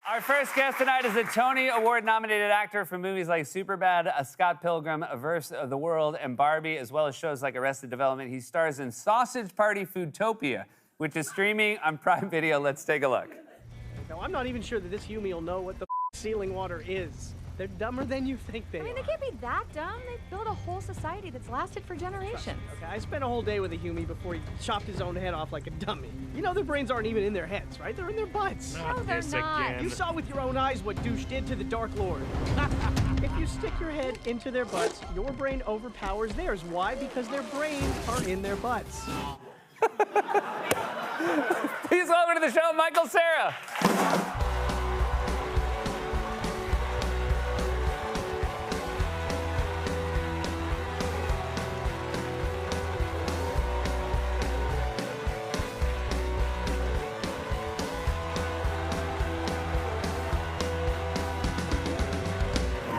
Our first guest tonight is a Tony Award-nominated actor for movies like Superbad, A Scott Pilgrim, A Verse of the World, and Barbie, as well as shows like Arrested Development. He stars in Sausage Party Foodtopia, which is streaming on Prime Video. Let's take a look. Now, I'm not even sure that this Hume will know what the sealing water is. They're dumber than you think they are. I mean, they can't be that dumb. They've built a whole society that's lasted for generations. Okay, I spent a whole day with a Hume before he chopped his own head off like a dummy. You know their brains aren't even in their heads, right? They're in their butts. No, they're not. You saw with your own eyes what douche did to the Dark Lord. If you stick your head into their butts, your brain overpowers theirs. Why? Because their brains are in their butts. Please welcome to the show, Michael Cera.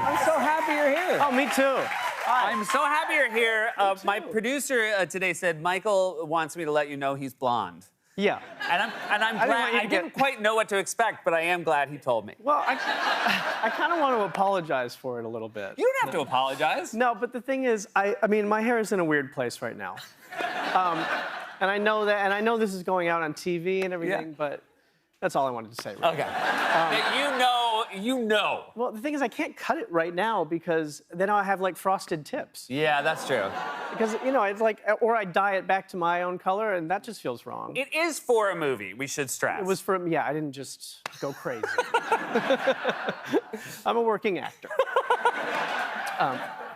I'm so happy you're here. Oh, me too. I'm so happy you're here. My producer today said Michael wants me to let you know he's blonde. Yeah. And I'm glad. I didn't quite know what to expect, but I am glad he told me. Well, I kind of want to apologize for it a little bit. You don't have to apologize. No, but the thing is, I mean, my hair is in a weird place right now. And I know that, and I know this is going out on TV and everything, Yeah. but that's all I wanted to say. Right Okay. That you know. Well, the thing is, I can't cut it right now because then I have like frosted tips. Yeah, that's true. Because, you know, it's like, or I dye it back to my own color, and that just feels wrong. It is for a movie, we should stress. It was for, yeah, I didn't just go crazy. I'm a working actor.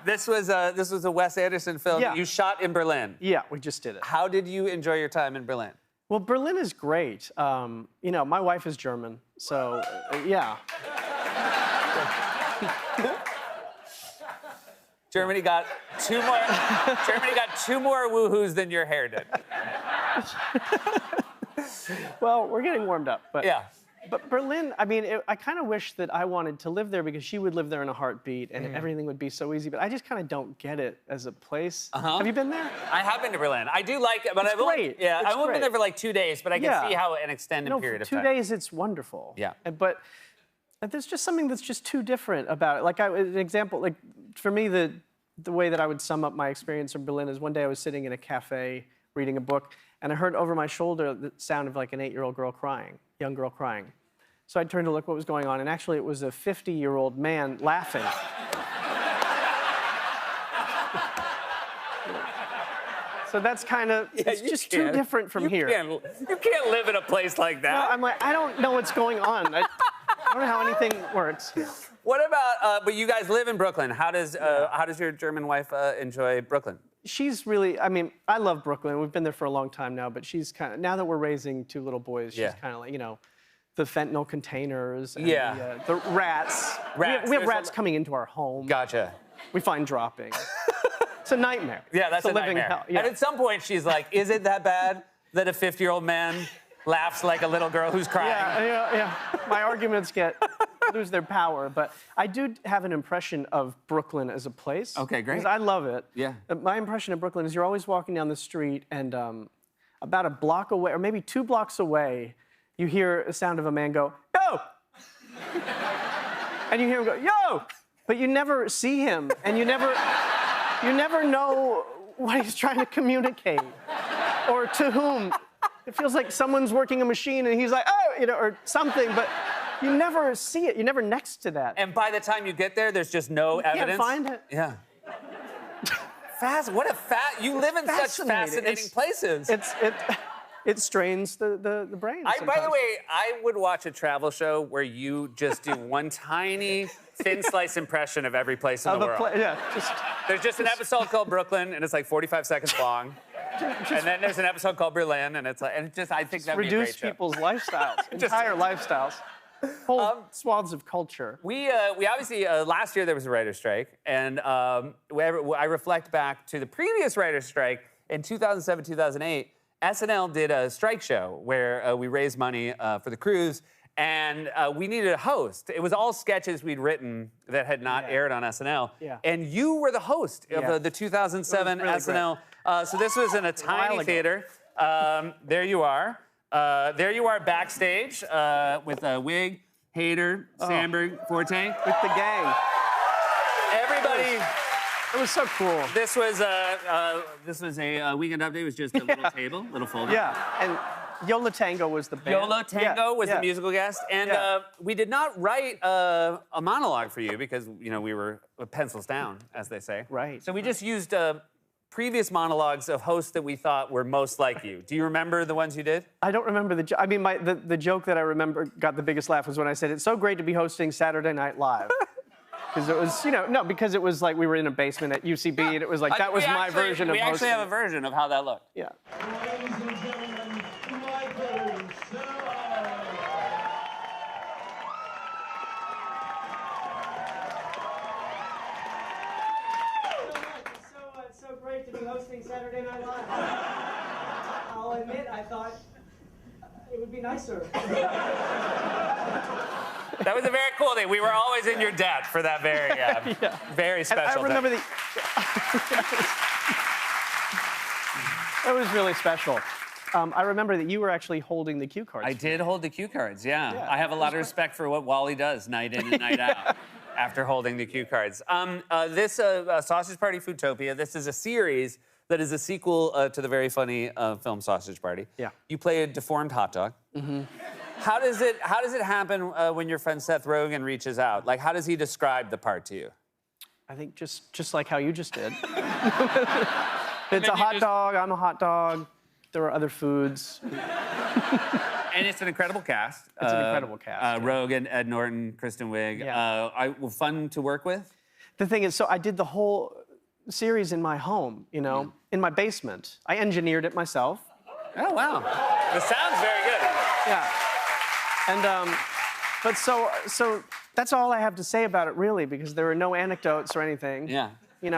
This was a Wes Anderson film Yeah. that you shot in Berlin. Yeah, we just did it. How did you enjoy your time in Berlin? Well, Berlin is great. You know, my wife is German, so yeah. Germany got two more. Germany got two more woohoos than your hair did. Well, we're getting warmed up, but Yeah. But Berlin, I mean, I kind of wish that I wanted to live there because she would live there in a heartbeat and everything would be so easy. But I just kind of don't get it as a place. Have you been there? I have been to Berlin. I do like it, but It's I've only, great. yeah, It's I've only been great. there for like 2 days, but I can Yeah. see how an extended No, period for of 2 time. days it's wonderful. Yeah. But there's just something that's just too different about it. Like an example, like for me, the way that I would sum up my experience in Berlin is one day I was sitting in a cafe reading a book, and I heard over my shoulder the sound of like an 8-year-old girl crying, young girl crying. So I turned to look what was going on, and actually it was a 50-year-old man laughing. So that's kind of, it's just too different from here. You can't live in a place like that. I'm like, I don't know what's going on. I don't know how anything works. What about, but you guys live in Brooklyn. How does your German wife enjoy Brooklyn? She's really, I mean, I love Brooklyn. We've been there for a long time now, but she's kind of, now that we're raising 2 little boys, she's kind of like, you know, the fentanyl containers and the rats. We have rats coming into our home. Gotcha. We find droppings. It's a nightmare. Yeah, that's it's a living nightmare. hell. Yeah. And at some point, she's like, is it that bad that a 50-year-old man laughs like a little girl who's crying? Yeah. My arguments lose their power, but I do have an impression of Brooklyn as a place. Okay, great. Because I love it. Yeah. My impression of Brooklyn is you're always walking down the street, and about a block away, or maybe 2 blocks away, you hear a sound of a man go, yo! And you hear him go, yo! But you never see him, and you never know what he's trying to communicate or to whom. It feels like someone's working a machine and he's like, oh, you know, or something, but you never see it. You're never next to that. And by the time you get there, there's just no evidence. Can't find it. Yeah. You live in such fascinating places. It strains the brain. By the way, I would watch a travel show where you just do one tiny thin slice impression of every place in the world. There's just an episode called Brooklyn, and it's like 45 seconds long. And then there's an episode called Berlin, and it's like, I think that'd be a great reduce show. people's lifestyles, entire lifestyles, whole swaths of culture. We obviously last year there was a writer's strike, and I reflect back to the previous writer's strike in 2007, 2008. SNL did a strike show where we raised money for the cruise, and we needed a host. It was all sketches we'd written that had not aired on SNL. Yeah. And you were the host of the 2007 really SNL. So this was in a tiny theater. There you are. There you are backstage with a wig. Hader, Sandberg, Forte. With the gang. Everybody. It was so cool. This was a Weekend Update. It was just a little table, little folder. Yeah, and Yola Tango was the band. Yola Tango was the yeah. musical guest, and we did not write a monologue for you because we were pencils down, as they say. Right. So we just used previous monologues of hosts that we thought were most like you. Do you remember the ones you did? I don't remember the joke. I mean, the joke that I remember got the biggest laugh was when I said, "It's so great to be hosting Saturday Night Live." Because it was, because it was like we were in a basement at UCB, and it was like that was my version of hosting. We actually have a version of how that looked. Yeah. Ladies and gentlemen, Michael Cera. It's so great to be hosting Saturday Night Live. I'll admit, I thought it would be nicer. That was a very cool thing. We were always in your debt for that very, very special. I remember day. It was really special. I remember that you were actually holding the cue cards. I did hold the cue cards, yeah. Yeah, I have a lot of respect for what Wally does night in and night out after holding the cue cards. This Sausage Party Foodtopia, this is a series that is a sequel to the very funny film Sausage Party. Yeah. You play a deformed hot dog. Mm-hmm. How does it happen when your friend Seth Rogen reaches out? Like, how does he describe the part to you? I think just like how you just did. It's a hot dog, I'm a hot dog. There are other foods. And it's an incredible cast. It's an incredible cast. Rogen, Ed Norton, Kristen Wiig. Yeah. Fun to work with? The thing is, so I did the whole series in my home, in my basement. I engineered it myself. Oh, wow. The sound's very good. Yeah. And, but so that's all I have to say about it, really, because there are no anecdotes or anything. Yeah. It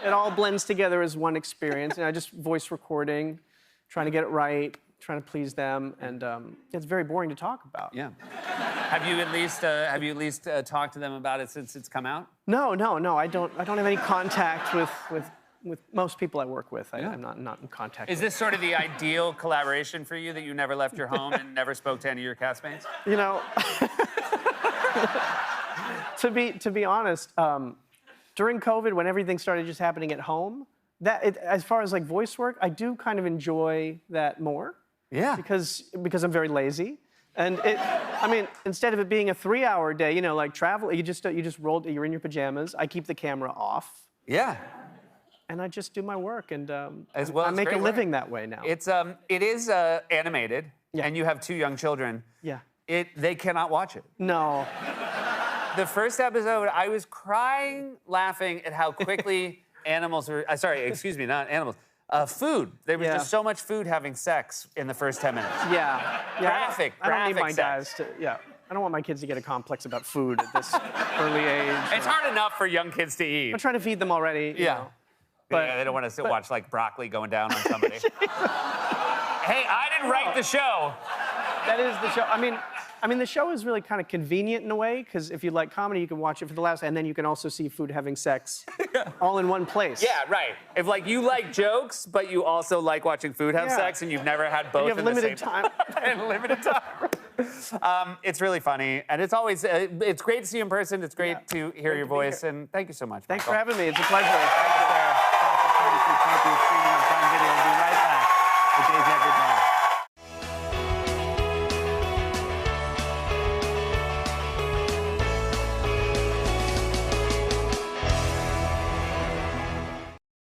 all blends together as one experience. And I just voice recording, trying to get it right, trying to please them, and it's very boring to talk about. Yeah. Have you at least talked to them about it since it's come out? No. I don't have any contact with most people I work with. I'm not in contact. Is this sort of the ideal collaboration for you, that you never left your home and never spoke to any of your castmates? To be honest, during COVID, when everything started just happening at home, as far as like voice work, I do kind of enjoy that more. Yeah. Because I'm very lazy. And instead of it being a 3-hour day, like travel, you just roll, you're in your pajamas. I keep the camera off. Yeah. And I just do my work, and I make a living that way now. It is animated, Yeah. and you have 2 young children. Yeah. They cannot watch it. No. The first episode, I was crying, laughing at how quickly animals were. Not animals. Food. There was just so much food having sex in the first 10 minutes. Yeah. Graphic. I don't need my sex. guys to. Yeah. I don't want my kids to get a complex about food at this early age. It's hard enough for young kids to eat. I'm trying to feed them already. you know. But they don't want to watch like broccoli going down on somebody. Hey, I didn't write the show. That is the show. I mean, the show is really kind of convenient in a way, because if you like comedy, you can watch it for the last, and then you can also see food having sex all in one place. Yeah, right. If like you like jokes, but you also like watching food have sex, and you've never had both. You have in limited the same time. and limited time. It's really funny, and it's always it's great to see you in person. It's great to hear your voice, and thank you so much. Thanks Michael. for having me. It's a pleasure. Thank you, Sarah. Thank you.